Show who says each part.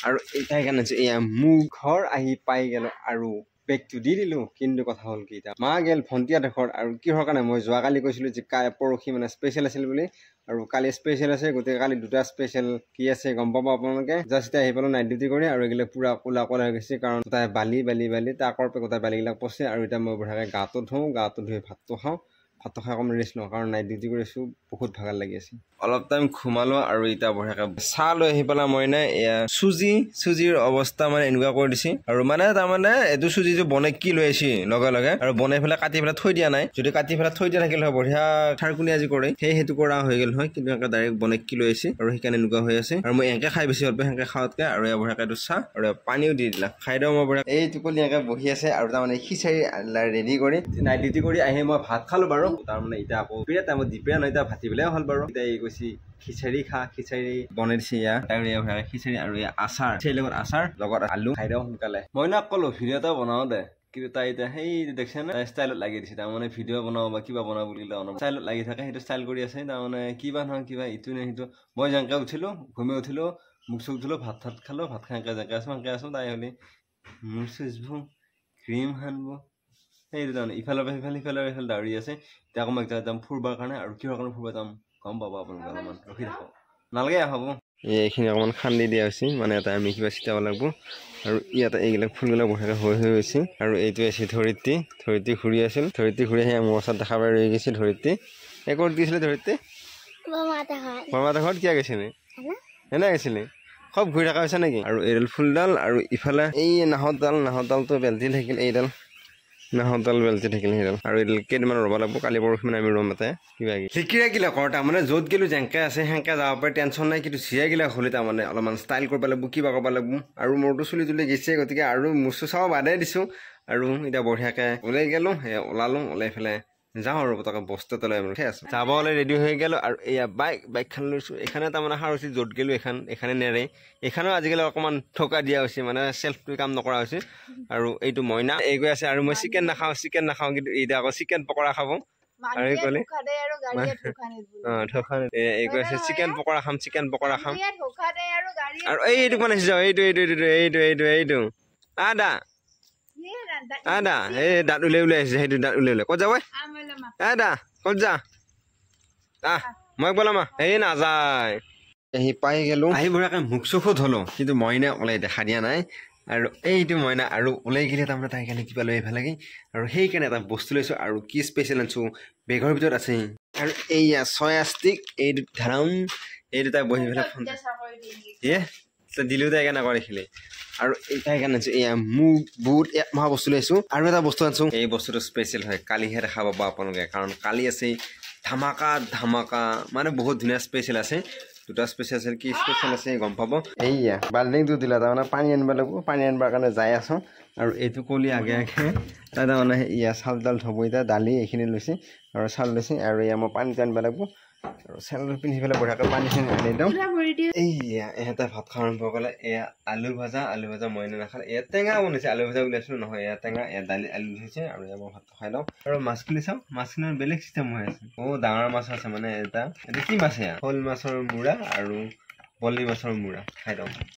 Speaker 1: আৰু এটাই কাৰণে এয়া মোৰ ঘৰ আহি পাই গেল আৰু বেগটো দি দিলোঁ। কিন্তু কথা হ'ল কি এতিয়া মা গেল ভণ্টিয়া দেখৰ আৰু কিহৰ কাৰণে মই যোৱাকালি কৈছিলোঁ যে পৰহি মানে স্পেচিয়েল আছিল বুলি আৰু কালি স্পেচিয়েল আছে গতিকে কালি দুটা স্পেচিয়েল কি আছে গম পাব আপোনালোকে জাষ্ট আহি পেলাই নাইট ডিউটি কৰি আৰু এইগিলা পুৰা ক'লা ক'লা হৈ গৈছে কাৰণ তাই বালি তাকৰ পৰা গোটাই বালিবিলাক পচে আৰু এতিয়া মই বঢ়িয়াকৈ গাটো ধুই ভাতটো খাওঁ ভাতটো খাই অকণমান ৰেষ্ট লওঁ কাৰণ নাইট ডিউটি কৰি আছোঁ বহুত ভাগৰ লাগি আছে অলপ টাইম ঘুমালো আৰু এতিয়া বঢ়িয়াকৈ চাহ লৈ আহি পেলাই মই এয়া চুজিৰ অৱস্থা মানে এনেকুৱা কৰি দিছে আৰু মানে তাৰমানে এইটো চুজিটো বনাই কি লৈ আহিছে লগে লগে আৰু বনাই পেলাই কাটি পেলাই থৈ দিয়া নাই যদি কাটি পেলাই থৈ দিয়া থাকিল হয় বঢ়িয়া খাৰকুনি আজি কৰে সেইটো কৰা হৈ গ'ল হয় কিন্তু এনেকৈ ডাইৰেক্ট বনাই কি লৈ আহিছে আৰু সেইকাৰণে এনেকুৱা হৈ আছে আৰু মই এনেকৈ খাই বেছি ভাল পাওঁ সেনেকৈ খাওঁতকৈ আৰু এয়া বঢ়িয়াকৈ এইটো চাহ আৰু পানীও দি দিলা খাই দিওঁ মই বঢ়িয়া এই টোপনি এনেকৈ বহি আছে আৰু তাৰমানে খিচাৰি ৰেডি কৰি নাইট ডিউটি কৰি আহি মই ভাত খালোঁ বাৰু তাৰমানে এতিয়া আকৌ দুপৰীয়া টাইমত দুপৰীয়া নহয় এতিয়া ভাতি পেলাই হ'ল বাৰু এতিয়া এই কৈছে খিচাৰি বনাই দিছে ইয়াৰ আৰু এয়া খিচাৰি আৰু এয়া আচাৰ লগত আচাৰ লগত আলু খাই দিওঁ সোনকালে মই ক'লো ভিডিঅ' এটা বনাওঁ দে কিন্তু তাই এতিয়া সেই দেখছে না ষ্টাইলত লাগি দিছে তাৰমানে ভিডিঅ' বনাওঁ বা কিবা বনাওঁ বুলি ষ্টাইলত লাগি থাকে সেইটো ষ্টাইল কৰি আছে তাৰমানে কিবা নহয় কিবা ইটো নে সিটো মই যেনেকৈ উঠিলোঁ ঘুমি উঠিলোঁ মুখ চুখ ধুলোঁ ভাত খালোঁ ভাত খাই যেনেকৈ আছোঁ তাই হ'লে মোৰ চুচবোৰ ক্ৰীম সানিব সেইটো তাৰমানে ইফালৰ সিফালে দাউৰি আছে এতিয়া আকৌ মই একদম ফুৰিবৰ কাৰণে আৰু কিহৰ কাৰণে ফুৰিব যাম গম পাব আপোনালোকে অলপমান ৰখি থাকক নালাগে হ'ব এইখিনি অকণমান খান্দি দিয়া হৈছে মানে এটা আমি কিবা চিটাব লাগিব আৰু ইয়াতে এইবিলাক ফুলবিলাক বঢ়িয়াকৈ হৈ গৈছে আৰু এইটো আছে ধৰিত্ৰী ঘূৰি আছিল ধৰিত্ৰী ঘূৰি আহি মোৰ ওচৰত দেখা পাই ৰৈ গৈছে ধৰিত্ৰী ক'ত দিছিলে ধৰিত্ৰী বৰমাহঁতৰ ঘৰত কিয় গৈছিলে এনে গৈছিলে খুব ঘূৰি থকা হৈছে নেকি আৰু এইডাল ফুলডাল আৰু ইফালে এই নাহতডালটো বেলতি থাকিল এইডাল নাহতডাল বেলতি থাকিল সেইডাল আৰু এইডাল কেইদিনমান ৰ'ব লাগিব কালি পৰহি মানে আমি ৰুম এটা কিবা শিকিৰা গিলা কৰ তাৰমানে য'ত গেলোঁ যেনেকৈ আছে সেনেকৈ যাব পাৰি টেনশ্যন নাই কিন্তু চিৰা গিলা হ'লে তাৰমানে অলপমান ষ্টাইল কৰিব লাগিব কিবা কৰিব লাগিব আৰু মোৰতো চুলি তুলি গৈছে গতিকে আৰু মুচু চাব বাদেই দিছোঁ আৰু এতিয়া বঢ়িয়াকৈ ওলাই গ'লোঁ ওলালোঁ ওলাই পেলাই যাওঁ আৰু তাকে বস্তু এটা লৈ উঠাই আছোঁ যাবলৈ ৰেডি হৈ গ'লোঁ আৰু এয়া বাইকখন লৈছোঁ এইখানে তাৰমানে সাৰছি য'ত গ'লোঁ এইখানে নেৰে এইখানেও আজিকালি অকণমান ঠকা দিয়া হৈছে মানে চেল্ফটো কাম নকৰা হৈছে আৰু এইটো মইনা এই গৈ আছে আৰু মই চিকেন নাখাওঁ কিন্তু এতিয়া আকৌ চিকেন পকৰা খাব আৰু ক'লে এই গৈ আছে চিকেন পকৰা খাম আৰু এইটো মানে যাওঁ এইটো দা এই দাঁত উলিয়াই আহিছে সেইটো দাঁত উলিয়াই ক'ত যাব দা ক'ত যা মই বলামা এই নাযায় আহি পাই গ'লোঁ আহি বঢ়িয়াকৈ মুখ চুখো ধলোঁ কিন্তু মইনা ওলাই দেখা দিয়া নাই আৰু এইটো মইনা আৰু ওলাই গ'লে তাৰমানে তাই কাৰণে কিবা লৈ আহিব লাগে আৰু সেইকাৰণে এটা বস্তু লৈছোঁ আৰু কি স্পেচিয়েল আনিছোঁ বেগৰ ভিতৰত আছে আৰু এইয়া চয়া ষ্টিক এইটো ধাৰাম এইটো তাই বহি পেলাই ফোন দিলেও তাই কাৰণে নকৰিছিলে আৰু এইটাই কাৰণে আনিছোঁ এয়া মোক বহুত মহা বস্তু লৈছোঁ আৰু এটা বস্তু আনিছোঁ এই বস্তুটো স্পেচিয়েল হয় কালিহে দেখা পাব আপোনালোকে কাৰণ কালি আছে ধামাকা মানে বহুত ধুনীয়া স্পেচিয়েল আছে দুটা স্পেচিয়েল আছে কি স্পেচিয়েল আছে গম পাব এইয়া বাল্টিংটো দিলা তাৰমানে পানী আনিব লাগিব পানী আনিবৰ কাৰণে যাই আছোঁ আৰু এইটো কলি আগে তাই তাৰমানে ইয়া চাউল তাউল থ'ব এতিয়া দালি এইখিনি লৈছে আৰু চাউল লৈছে আৰু এয়া মই পানীটো আনিব লাগিব আৰু চেণ্ডেল পিন্ধি পেলাই বঢ়িয়াকৈ পানীখিনি আনি দিওঁ এইয়া এহেঁতে ভাত খাওঁ আৰম্ভ কৰিলে এয়া আলু ভাজা মইনা নাখালে এয়া টেঙা বনাইছে আলু ভাজা উলিয়াইছিলোঁ নহয় এয়া টেঙা এয়া দালি আলু দিছে আৰু এয়া মই ভাতটো খাই লওঁ আৰু মাছখিনি চাওঁ মাছখিনৰ বেলেগ চিষ্টেম হৈ আছে ডাঙৰ মাছ আছে মানে এইটো কি মাছ এয়া শ'ল মাছৰ মূৰা আৰু বলি মাছৰ মূৰা খাই লওঁ